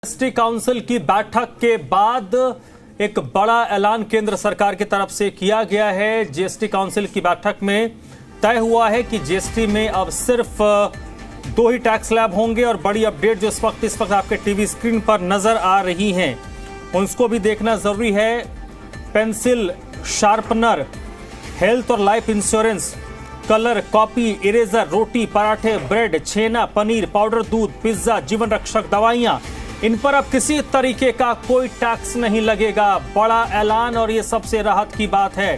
GST council की बैठक के बाद एक बड़ा ऐलान केंद्र सरकार की तरफ से किया गया है। जीएसटी काउंसिल की बैठक में तय हुआ है कि जीएसटी में अब सिर्फ 2 ही टैक्स स्लैब होंगे और बड़ी अपडेट जो इस वक्त आपके टीवी स्क्रीन पर नजर आ रही हैं उसको भी देखना जरूरी है। पेंसिल, शार्पनर, हेल्थ और life insurance, colour, copy, eraser, रोटी, पराठे, ब्रेड, छेना, पनीर, पाउडर दूध, पिज्जा, जीवन रक्षक दवाइयां, इन पर अब किसी तरीके का कोई टैक्स नहीं लगेगा। बड़ा ऐलान और ये सबसे राहत की बात है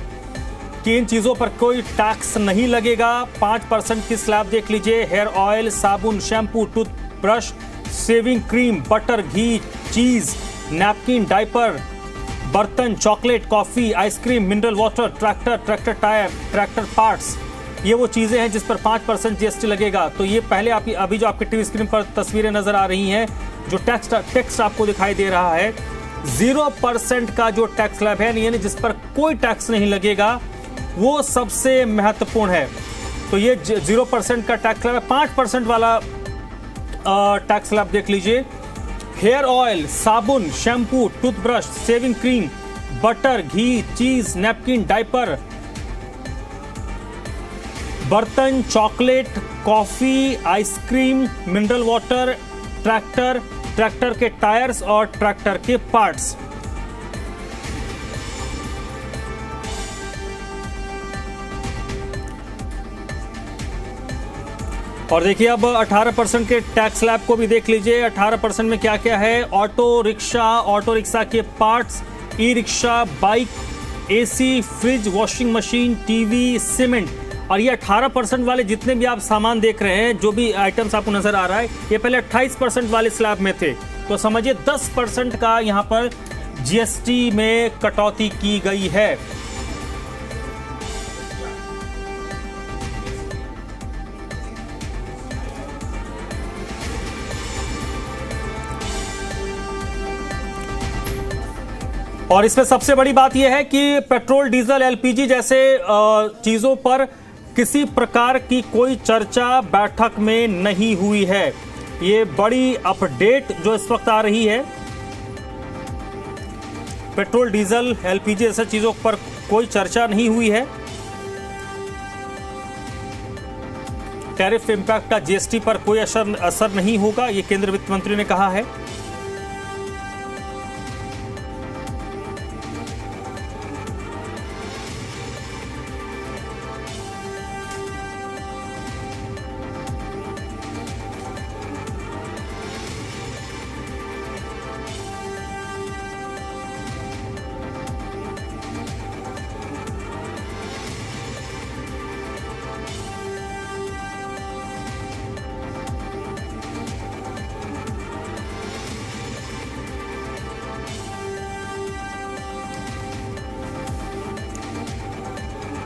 कि इन चीजों पर कोई टैक्स नहीं लगेगा। 5% की स्लैब देख लीजिए। हेयर ऑयल, साबुन, shampoo, toothbrush, shaving cream, butter, घी, चीज, नैपकिन, डायपर, बर्तन, chocolate, coffee, ice cream, mineral water, tractor tyre, tractor parts, ये वो चीजें हैं जिस पर 5% जीएसटी लगेगा। तो ये पहले अभी जो आपकी टीवी स्क्रीन पर तस्वीरें नजर आ रही हैं, जो टेक्स्ट आपको दिखाई दे रहा है, 0% का जो टैक्स स्लैब है, यानी जिस पर कोई टैक्स नहीं लगेगा, वो सबसे महत्वपूर्ण है। तो ये 0% का टैक्स स्लैब है। 5% वाला टैक्स स्लैब देख लीजिए। हेयर ऑयल, साबुन, shampoo, toothbrush, shaving cream, butter, घी, चीज, नैपकिन, डायपर, बर्तन, chocolate, coffee, ice cream, mineral water, tractor के टायर्स और ट्रैक्टर के पार्ट्स। और देखिए अब 18% के टैक्स स्लैब को भी देख लीजिए। 18% में क्या क्या है? ऑटो रिक्शा के parts, e rickshaw, bike, AC, fridge, washing machine, TV, cement. और ये 18% वाले जितने भी आप सामान देख रहे हैं, जो भी आइटम्स आपको नजर आ रहा है, ये पहले 28% वाले स्लैब में थे। तो समझिए 10% का यहां पर जीएसटी में कटौती की गई है। और इसमें सबसे बड़ी बात यह है कि पेट्रोल, डीजल, एलपीजी जैसे चीजों पर किसी प्रकार की कोई चर्चा बैठक में नहीं हुई है। ये बड़ी अपडेट जो इस वक्त आ रही है। पेट्रोल, डीजल, एलपीजी जैसे चीजों पर कोई चर्चा नहीं हुई है। टैरिफ इंपैक्ट का जीएसटी पर कोई असर नहीं होगा, ये केंद्रीय वित्त मंत्री ने कहा है।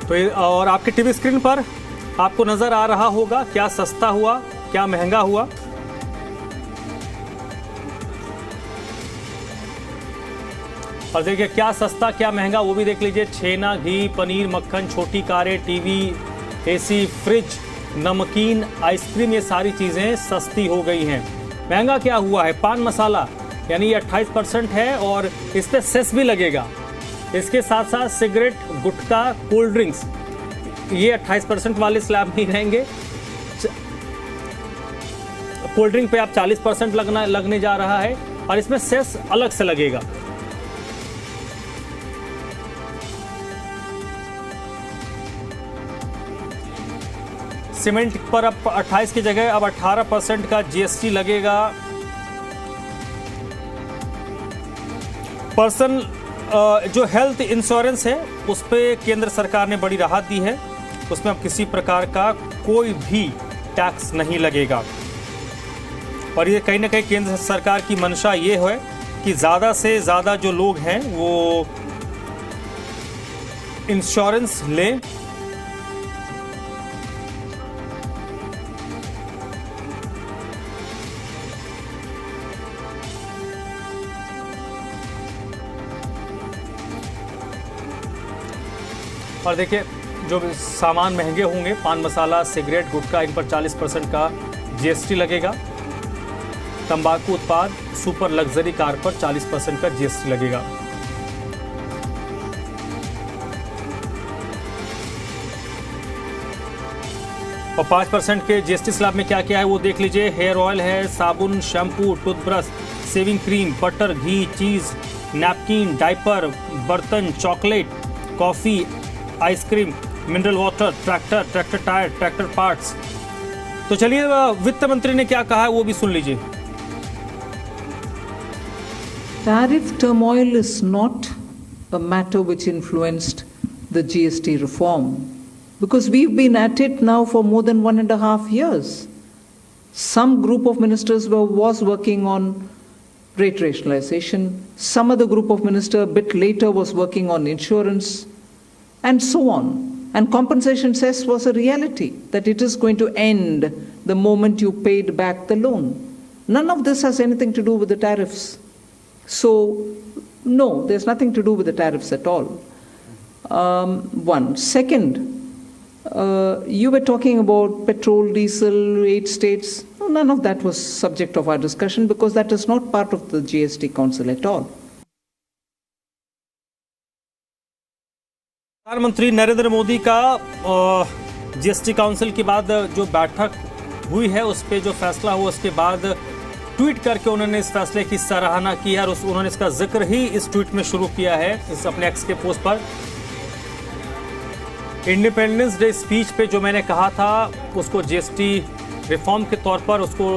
तो और आपके टीवी स्क्रीन पर आपको नजर आ रहा होगा क्या सस्ता हुआ, क्या महंगा हुआ। और देखिए क्या सस्ता क्या महंगा वो भी देख लीजिए। छेना, घी, पनीर, मक्खन, छोटी कारें, टीवी, एसी, फ्रिज, नमकीन, आइसक्रीम, ये सारी चीजें सस्ती हो गई हैं। महंगा क्या हुआ है? पान मसाला, यानी ये 28% है और इस पे सेस भी लगेगा। इसके साथ साथ सिगरेट, गुटखा, कोल्ड ड्रिंक्स, ये 28% वाले स्लैब नहीं रहेंगे। कोल्ड ड्रिंक पे आप 40% लगने जा रहा है और इसमें सेस अलग से लगेगा। सीमेंट पर अब 28 की जगह अब 18% का जीएसटी लगेगा। पर्सन जो हेल्थ इंश्योरेंस है उस पे केंद्र सरकार ने बड़ी राहत दी है। उसमें अब किसी प्रकार का कोई भी टैक्स नहीं लगेगा। और ये कहीं ना कहीं केंद्र सरकार की मंशा ये है कि ज़्यादा से ज़्यादा जो लोग हैं वो इंश्योरेंस लें। और देखिए जो सामान महंगे होंगे, पान मसाला, सिगरेट, गुटखा, इन पर 40% का जीएसटी लगेगा। तंबाकू उत्पाद, सुपर लग्जरी कार पर 40% का जीएसटी लगेगा। और 5% के जीएसटी स्लैब में क्या क्या है वो देख लीजिए। हेयर ऑयल है, साबुन, shampoo, toothbrush, shaving cream, butter, घी, चीज, नैपकिन, डायपर, बर्तन, chocolate, coffee, ice cream, mineral water, tractor tyre, tractor parts. तो चलिए वित्त मंत्री ने क्या कहा है वो भी सुन लीजिए। Tariff turmoil is not a matter which influenced the GST reform, because we've been at it now for more than 1.5 years. Some group of ministers was working on rate rationalization. Some other group of minister a bit later was working on insurance, and so on. And compensation cess was a reality, that it is going to end the moment you paid back the loan. None of this has anything to do with the tariffs. So, no, there's nothing to do with the tariffs at all. One. Second, you were talking about petrol, diesel, 8 states. No, none of that was subject of our discussion, because that is not part of the GST Council at all. प्रधानमंत्री नरेंद्र मोदी का GST council के बाद जो बैठक हुई है उस पे जो फैसला हुआ उसके बाद ट्वीट करके उन्होंने इस फैसले की सराहना की है और उन्होंने इसका जिक्र ही इस ट्वीट में शुरू किया है, इस अपने एक्स के पोस्ट पर। इंडिपेंडेंस डे स्पीच पे जो मैंने कहा था उसको जीएसटी रिफॉर्म के तौर पर उसको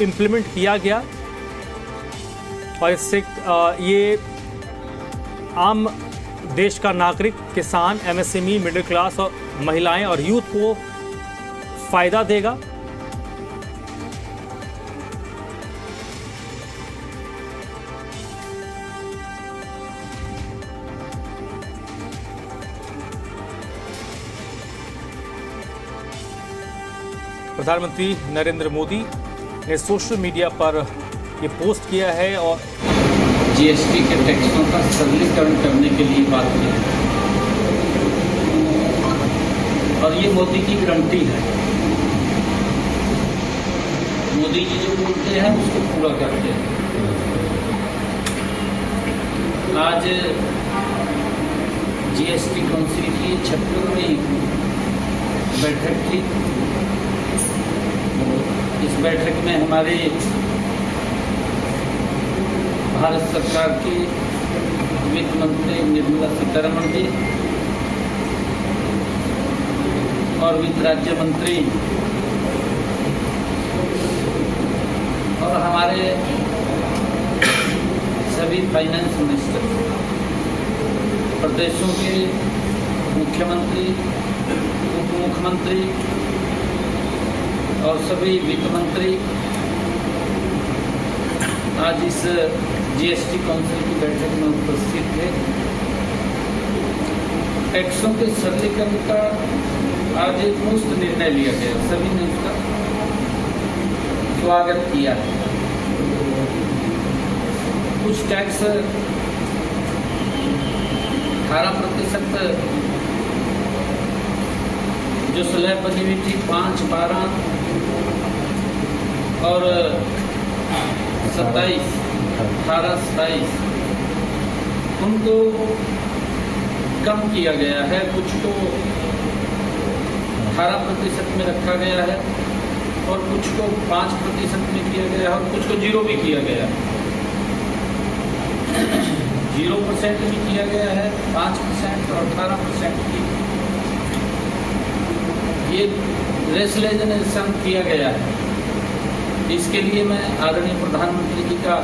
इम्प्लीमेंट किया गया और इससे ये आम देश का नागरिक, किसान, एमएसएमई, मिडिल क्लास और महिलाएं और यूथ को फायदा देगा। प्रधानमंत्री नरेंद्र मोदी ने सोशल मीडिया पर ये पोस्ट किया है और जीएसटी के टैक्सों का सरलीकरण करने के लिए बात की और ये मोदी की गारंटी है। मोदी जी जो बोलते हैं उसको पूरा करते हैं। आज जीएसटी काउंसिल की 56वीं बैठक थी। इस बैठक में हमारे भारत सरकार की वित्त मंत्री निर्मला सीतारमण जी और वित्त राज्य मंत्री और हमारे सभी फाइनेंस मिनिस्टर, प्रदेशों के मुख्यमंत्री, उप मुख्यमंत्री और सभी वित्त मंत्री आज इस जीएसटी काउंसिल की बैठक में उपस्थित थे। टैक्सों के सरलीकरण का आज एक मुफ्त निर्णय लिया गया, सभी ने उसका स्वागत किया है। कुछ टैक्स 18% जो स्लैब बनी हुई थी 5, 12 और 27, 18, 27 उनको कम किया गया है। कुछ को 18% में रखा गया है और कुछ को 5% में किया गया है और कुछ को 0 भी किया गया है। 0% भी किया गया है, 5% और 18% की ये रेशनलाइजेशन किया गया है। इसके लिए मैं आदरणीय प्रधानमंत्री जी का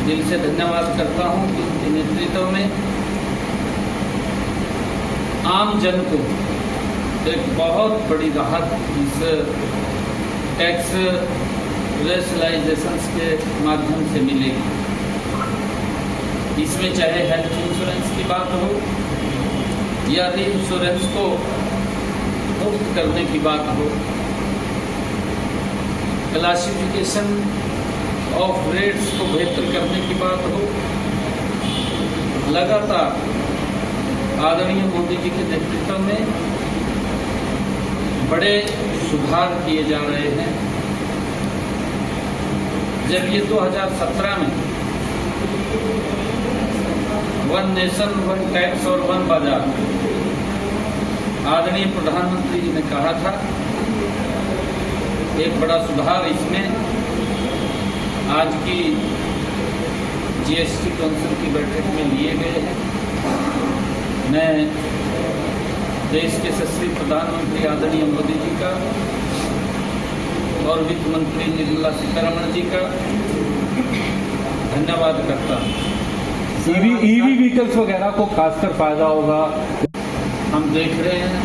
दिल से धन्यवाद करता हूं कि उनके नेतृत्व में आम जन को एक बहुत बड़ी राहत इस टैक्स रेशनलाइजेशन के माध्यम से मिलेगी। इसमें चाहे हेल्थ इंश्योरेंस की बात हो या री इंश्योरेंस को मुक्त करने की बात हो, क्लासिफिकेशन ऑफ रेट्स को बेहतर करने की बात हो, लगातार आदरणीय मोदी जी के नेतृत्व में बड़े सुधार किए जा रहे हैं। जब ये 2017 में वन नेशन वन टैक्स और वन बाजार आदरणीय प्रधानमंत्री जी ने कहा था, एक बड़ा सुधार इसमें आज की जीएसटी काउंसिल की बैठक में लिए गए हैं। मैं देश के यशस्वी प्रधानमंत्री आदरणीय मोदी जी का और वित्त मंत्री निर्मला सीतारमण जी का धन्यवाद करता हूँ। ईवी व्हीकल्स वगैरह को खासकर फायदा होगा। हम देख रहे हैं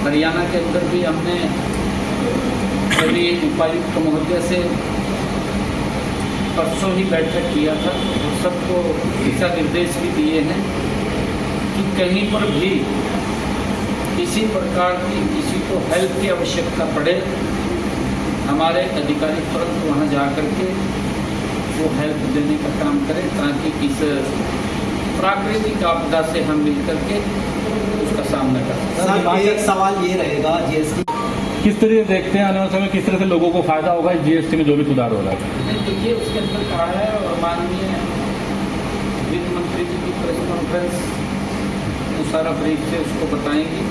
हरियाणा के अंदर भी हमने सभी उपायुक्त महोदय से परसों ही बैठक किया था और सबको दिशा निर्देश भी दिए हैं कि कहीं पर भी किसी प्रकार की किसी को हेल्प की आवश्यकता पड़े, हमारे अधिकारी तुरंत वहाँ जा करके वो हेल्प देने का काम करें, ताकि इस प्राकृतिक आपदा से हम मिल करके उसका सामना करें। सर, एक सवाल ये रहेगा, जीएसटी किस तरह से देखते हैं आने वाले समय, किस तरह से लोगों को फायदा होगा जीएसटी में जो भी सुधार हो रहा है? देखिए, उसके अंदर कहा है और माननीय वित्त मंत्री जी की प्रेस कॉन्फ्रेंस सारा ब्रीफ से उसको बताएंगे।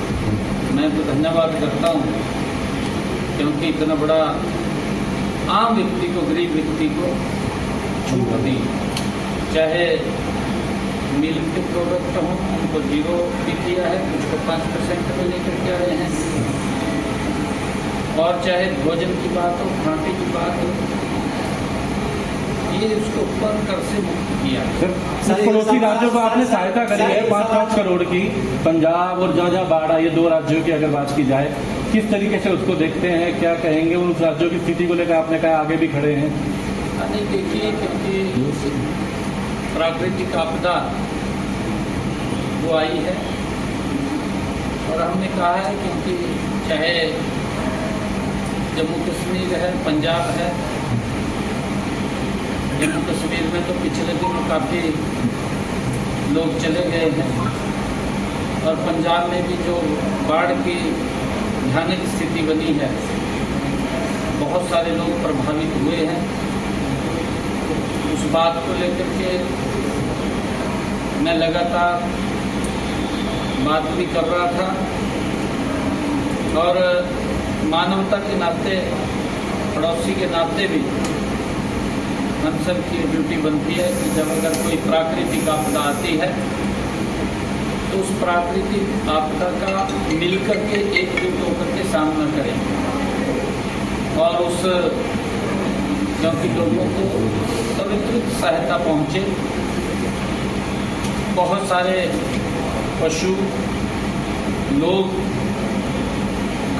मैं तो धन्यवाद करता हूँ क्योंकि इतना बड़ा आम व्यक्ति को, गरीब व्यक्ति को छूट दी, चाहे मिल्क के प्रोडक्ट हों उनको 0 भी किया है, कुछ को 5% में लेकर के आए हैं, और चाहे भोजन की बात हो, खाने की बात हो, ये उसको ऊपर कर से मुक्त किया। सर, पड़ोसी राज्यों को आपने सहायता करी है 5-5 करोड़ की, पंजाब और जहाँ बाढ़ आई है 2 राज्यों की अगर बात की जाए, किस तरीके से उसको देखते हैं, क्या कहेंगे उन राज्यों की स्थिति को लेकर? आपने कहा आगे भी खड़े हैं। नहीं, देखिए, क्योंकि प्राकृतिक आपदा वो आई है और हमने कहा है क्योंकि चाहे जम्मू कश्मीर है, पंजाब है, जम्मू कश्मीर में तो पिछले दिनों काफ़ी लोग चले गए हैं और पंजाब में भी जो बाढ़ की भयानक स्थिति बनी है, बहुत सारे लोग प्रभावित हुए हैं। उस बात को लेकर के मैं लगातार बात भी कर रहा था और मानवता के नाते, पड़ोसी के नाते भी हम सब की ड्यूटी बनती है कि जब अगर कोई प्राकृतिक आपदा आती है तो उस प्राकृतिक आपदा का मिलकर के एकजुट होकर के सामना करें और उस, क्योंकि लोगों को त्वरित सहायता पहुंचे। बहुत सारे पशु लोग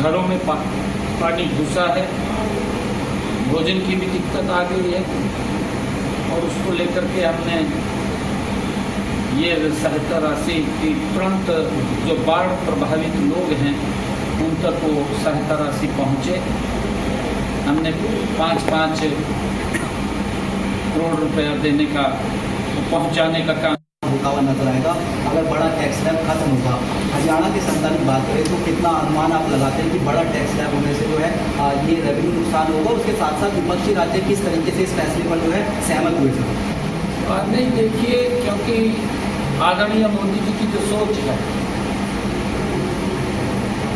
घरों में पानी घुसा है, भोजन की भी दिक्कत आ गई है और उसको लेकर के हमने ये सहायता राशि की तुरंत जो बाढ़ प्रभावित लोग हैं उन तक वो सहायता राशि पहुँचे। हमने 5-5 करोड़ रुपया देने का, पहुँचाने का काम रुकावा नजर आएगा। अगर बड़ा टैक्स स्लैब खत्म होगा, हरियाणा के संदर्भ में बात करें तो कितना अनुमान आप लगाते हैं कि बड़ा टैक्स स्लैब होने से जो है ये रेवेन्यू नुकसान होगा? उसके साथ साथ विपक्षी राज्य किस तरीके से इस फैसले पर जो है सहमत हुए थे? नहीं, देखिए, क्योंकि आदरणीय मोदी जी की जो सोच है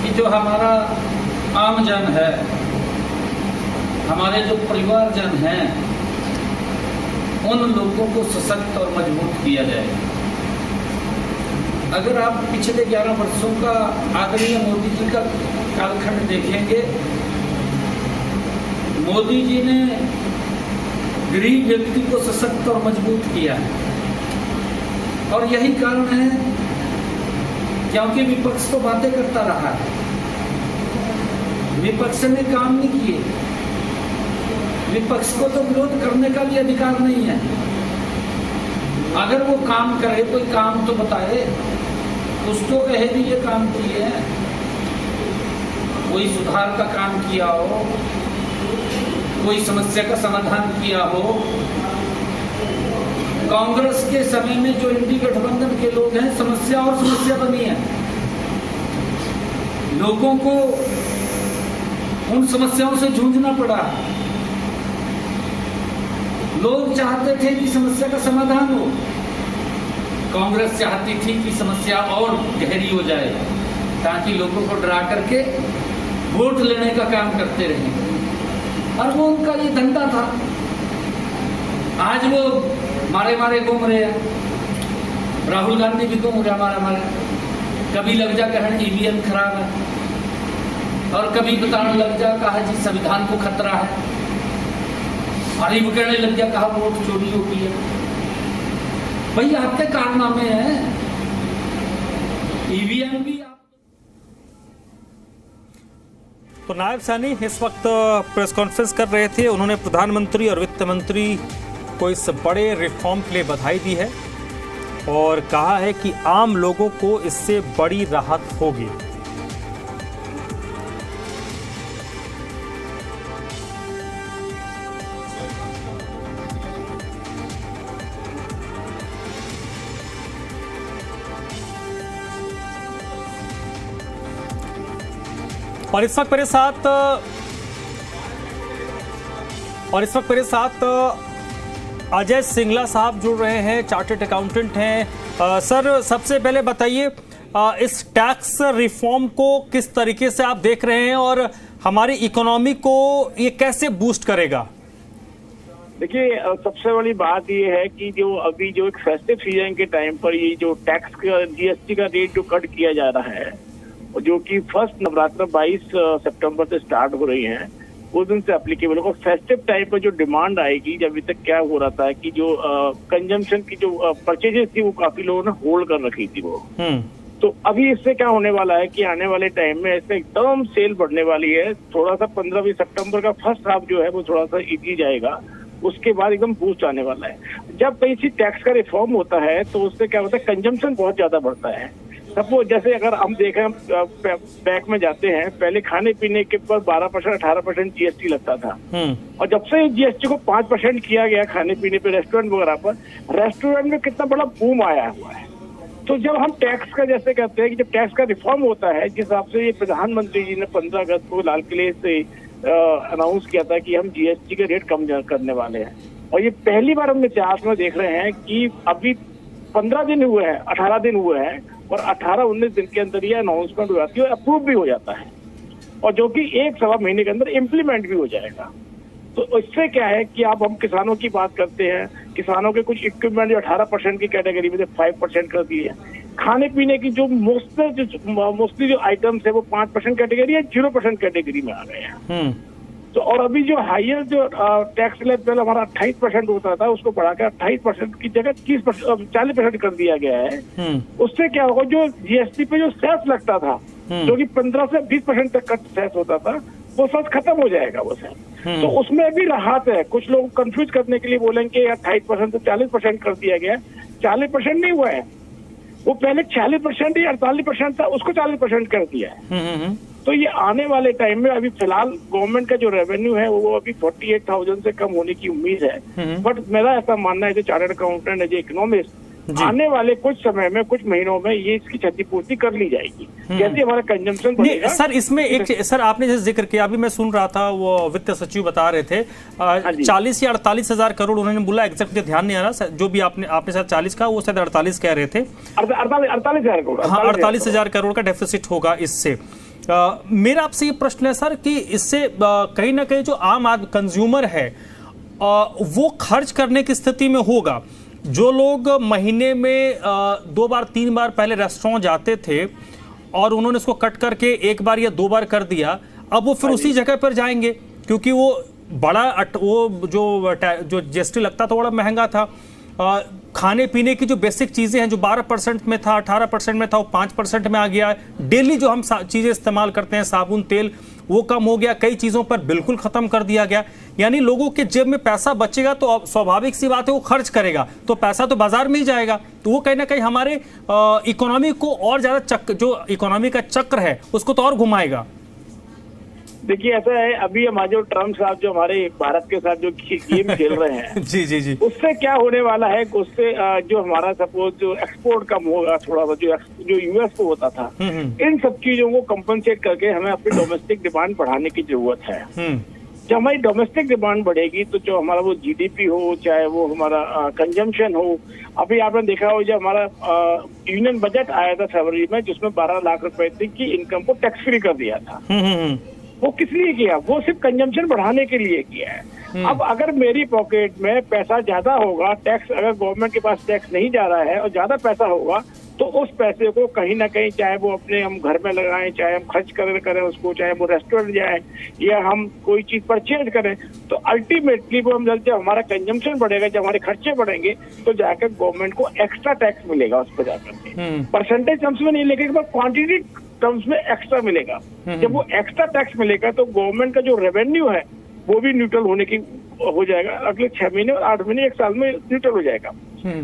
कि जो हमारा आम जन है, हमारे जो परिवारजन हैं, उन लोगों को सशक्त और मजबूत किया जाए। अगर आप पिछले 11 वर्षों का आदरणीय मोदी जी का कालखंड देखेंगे, मोदी जी ने गरीब व्यक्ति को सशक्त और मजबूत किया है और यही कारण है क्योंकि विपक्ष तो बातें करता रहा है, विपक्ष ने काम नहीं किए। विपक्ष को तो विरोध करने का भी अधिकार नहीं है। अगर वो काम करे, कोई काम तो बताए, उसको कहे भी ये काम किए हैं, कोई सुधार का काम किया हो, कोई समस्या का समाधान किया हो। कांग्रेस के समय में जो इंडी गठबंधन के लोग हैं, समस्या और समस्या बनी है, लोगों को उन समस्याओं से जूझना पड़ा। लोग चाहते थे कि समस्या का समाधान हो, कांग्रेस चाहती थी कि समस्या और गहरी हो जाए ताकि लोगों को डरा करके वोट लेने का काम करते रहे, और वो उनका ये धंधा था। आज वो मारे मारे घूम रहे हैं, राहुल गांधी भी घूम रहा मारे, कभी लग जा कहने ईवीएम खराब है, और कभी बताने लग जा कहा जी संविधान को खतरा है, और ये कहने लग जा कहा वोट चोरी हो गई है। भाई आपके कारनामे हैं, ईवीएम भी। तो नायब सैनी इस वक्त प्रेस कॉन्फ्रेंस कर रहे थे। उन्होंने प्रधानमंत्री और वित्त मंत्री को इस बड़े रिफॉर्म के लिए बधाई दी है और कहा है कि आम लोगों को इससे बड़ी राहत होगी। और इस वक्त मेरे साथ अजय सिंगला साहब जुड़ रहे हैं, चार्टर्ड अकाउंटेंट हैं। सर, सबसे पहले बताइए इस टैक्स रिफॉर्म को किस तरीके से आप देख रहे हैं और हमारी इकोनॉमी को ये कैसे बूस्ट करेगा? देखिए, सबसे बड़ी बात ये है कि जो अभी जो एक फेस्टिव सीजन के टाइम पर ये जो टैक्स का जीएसटी का रेट जो कट किया जा रहा है, जो कि फर्स्ट नवरात्र 22 सितंबर से स्टार्ट हो रही है, उस दिन से एप्लीकेबल होगा। फेस्टिव टाइम पर जो डिमांड आएगी, जब अभी तक क्या हो रहा था कि जो कंजम्पशन की जो परचेजेस थी वो काफी लोगों ने होल्ड कर रखी थी वो, तो अभी इससे क्या होने वाला है कि आने वाले टाइम में इससे एकदम सेल बढ़ने वाली है। थोड़ा सा 15-20 सितंबर का फर्स्ट हाफ जो है वो थोड़ा सा इजी जाएगा, उसके बाद एकदम बूस्ट आने वाला है। जब कहीं सी टैक्स का रिफॉर्म होता है तो उससे क्या होता है, कंजम्पशन बहुत ज्यादा बढ़ता है। सपोज जैसे अगर हम देखें बैंक में जाते हैं, पहले खाने पीने के ऊपर 12% 18% जीएसटी लगता था, और जब से जीएसटी को 5% किया गया खाने पीने पे, रेस्टोरेंट वगैरह पर, रेस्टोरेंट में कितना बड़ा बूम आया हुआ है। तो जब हम टैक्स का जैसे कहते हैं कि जब टैक्स का रिफॉर्म होता है, जिस हिसाब से ये प्रधानमंत्री जी ने 15 अगस्त को लाल किले से अनाउंस किया था कि हम जीएसटी के रेट कम करने वाले हैं, और ये पहली बार हम इतिहास में देख रहे हैं कि अभी 15 दिन हुए हैं, 18 दिन हुए हैं, और 18-19 दिन के अंदर ये अनाउंसमेंट हो जाती है और अप्रूव भी हो जाता है, और जो कि 1-1.25 महीने के अंदर इम्प्लीमेंट भी हो जाएगा। तो इससे क्या है कि अब हम किसानों की बात करते हैं, किसानों के कुछ इक्विपमेंट जो 18% की कैटेगरी में 5% कर दी है, खाने पीने की जो मोस्टली जो आइटम्स है वो 5% कैटेगरी है, 0% कैटेगरी में आ गए हैं। तो और अभी जो हाईएस्ट जो टैक्स लेवल हमारा 28% होता था, उसको बढ़ाकर 28% की जगह 40% कर दिया गया है। उससे क्या होगा, जो जीएसटी पे जो सेस लगता था, जो कि 15 से 20% तक का सेस होता था, वो सेस खत्म हो जाएगा वो सेस। तो उसमें भी राहत है। कुछ लोग कंफ्यूज करने के लिए बोलेंगे 28% से 40% कर दिया गया। 40% नहीं हुआ है, वो पहले 40% या 48% था, उसको 40% कर दिया है। तो ये आने वाले टाइम में अभी फिलहाल गवर्नमेंट का जो रेवेन्यू है वो अभी 48,000 से कम होने की उम्मीद है। बट मेरा ऐसा मानना है, जो चार्टर्ड अकाउंटेंट है, जो इकोनॉमिस्ट, आने वाले कुछ समय में, कुछ महीनों में ये इसकी क्षतिपूर्ति कर ली जाएगी, जैसे हमारा कंजम्पशन बढ़ेगा। सर, इसमें एक सर आपने जैसे जिक्र किया, अभी मैं सुन रहा था, वो वित्त सचिव बता रहे थे 40 या 48 हजार करोड़ उन्होंने बोला, एग्जैक्ट मुझे ध्यान नहीं आ रहा, जो भी आपने शायद 40 का, वो शायद 48 कह रहे थे। 48,000 करोड़, हाँ, 48,000 करोड़ का डेफिसिट होगा इससे। मेरा आपसे ये प्रश्न है सर कि इससे कहीं ना कहीं जो आम आदमी कंज्यूमर है वो खर्च करने की स्थिति में होगा। जो लोग महीने में 2 बार 3 बार पहले रेस्टोरेंट जाते थे और उन्होंने इसको कट करके 1 बार या 2 बार कर दिया, अब वो फिर उसी जगह पर जाएंगे, क्योंकि वो बड़ा वो जो जीएसटी लगता था बड़ा महंगा था। खाने पीने की जो बेसिक चीज़ें हैं, जो 12% में था, 18% में था, वो 5% में आ गया। डेली जो हम चीज़ें इस्तेमाल करते हैं, साबुन, तेल, वो कम हो गया। कई चीज़ों पर बिल्कुल ख़त्म कर दिया गया। यानी लोगों के जेब में पैसा बचेगा तो स्वाभाविक सी बात है वो खर्च करेगा, तो पैसा तो बाजार में ही जाएगा। तो वो कहीं ना कहीं हमारे इकोनॉमी को और ज़्यादा जो इकोनॉमी का चक्र है उसको तो और घुमाएगा। देखिए, ऐसा है, अभी हमारे जो ट्रम्प साहब जो हमारे भारत के साथ जो गेम खेल रहे हैं जी, उससे क्या होने वाला है, उससे जो हमारा सपोज जो एक्सपोर्ट कम होगा थोड़ा सा, जो यूएस को होता था, इन सब चीजों को कंपनसेट करके हमें अपनी डोमेस्टिक डिमांड बढ़ाने की जरूरत है। जब हमारी डोमेस्टिक डिमांड बढ़ेगी तो जो हमारा वो जीडीपी हो, चाहे वो हमारा कंजम्पशन हो। अभी आपने देखा हो, जब हमारा यूनियन बजट आया था फरवरी में, जिसमें 12 लाख रुपए तक की इनकम को टैक्स फ्री कर दिया था। वो किस लिए किया? वो सिर्फ कंजम्पशन बढ़ाने के लिए किया है। अब अगर मेरी पॉकेट में पैसा ज्यादा होगा, टैक्स अगर गवर्नमेंट के पास टैक्स नहीं जा रहा है और ज्यादा पैसा होगा, तो उस पैसे को कहीं ना कहीं, चाहे वो अपने हम घर में लगाएं, चाहे हम खर्च करें उसको, चाहे वो रेस्टोरेंट जाए या हम कोई चीज परचेज करें, तो अल्टीमेटली वो हम जब हमारा कंजम्पशन बढ़ेगा, जब हमारे खर्चे बढ़ेंगे, तो जाकर गवर्नमेंट को एक्स्ट्रा टैक्स मिलेगा उस पर जाकर के। परसेंटेज टर्म्स में नहीं, लेकिन क्वांटिटी टर्म्स में एक्स्ट्रा मिलेगा। जब वो एक्स्ट्रा टैक्स मिलेगा तो गवर्नमेंट का जो रेवेन्यू है वो भी न्यूट्रल होने की हो जाएगा। अगले 6 महीने और 8 महीने 1 साल में न्यूट्रल हो जाएगा।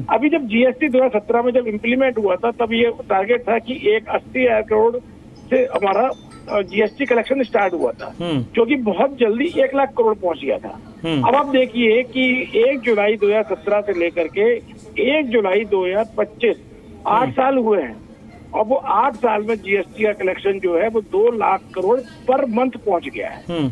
अभी जब जीएसटी 2017 में जब इम्प्लीमेंट हुआ था, तब ये टारगेट था कि 80,000 करोड़ से हमारा जीएसटी कलेक्शन स्टार्ट हुआ था, जो कि बहुत जल्दी 1 लाख करोड़ पहुंच गया था। अब आप देखिए कि 1 जुलाई 2017 से लेकर के 1 जुलाई 2025 8 साल हुए हैं, और वो 8 साल में जीएसटी का कलेक्शन जो है वो 2 लाख करोड़ पर मंथ पहुंच गया है।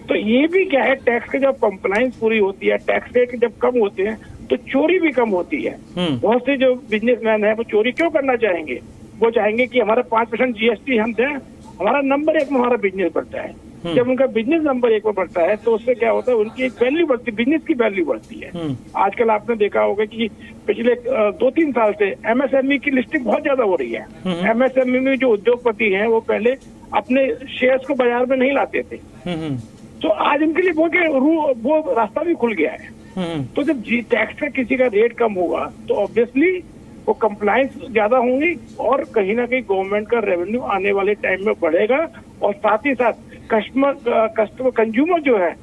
तो ये भी क्या है, टैक्स के जब कंप्लायंस पूरी होती है, टैक्स रेट जब कम होते हैं तो चोरी भी कम होती है। बहुत से जो बिजनेसमैन है वो चोरी क्यों करना चाहेंगे? वो चाहेंगे कि हमारा 5% जीएसटी हम दें, हमारा नंबर 1 में हमारा बिजनेस बढ़ता है। जब उनका बिजनेस नंबर 1 में बढ़ता है तो उससे क्या होता है, उनकी एक वैल्यू बढ़ती है, बिजनेस की वैल्यू बढ़ती है। आजकल आपने देखा होगा कि पिछले 2-3 साल से एमएसएमई की लिस्टिंग बहुत ज्यादा हो रही है। एमएसएमई में जो उद्योगपति हैं वो पहले अपने शेयर्स को बाजार में नहीं लाते थे, तो आज उनके लिए वो रास्ता भी खुल गया है। तो जब टैक्स का किसी का रेट कम होगा तो ऑब्वियसली वो कंप्लायंस ज्यादा होंगी और कहीं ना कहीं गवर्नमेंट का रेवेन्यू आने वाले टाइम में बढ़ेगा, और साथ ही साथ कंज्यूमर जो है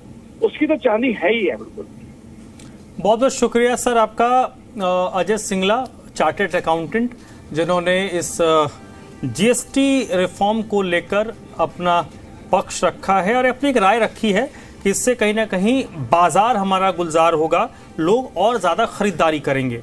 उसकी तो चांदी है ही है। बिल्कुल। बहुत बहुत शुक्रिया सर आपका, अजय सिंगला, चार्टर्ड अकाउंटेंट, जिन्होंने इस जीएसटी रिफॉर्म को लेकर अपना पक्ष रखा है और अपनी एक राय रखी है कि इससे कहीं ना कहीं बाजार हमारा गुलजार होगा, लोग और ज्यादा खरीदारी करेंगे।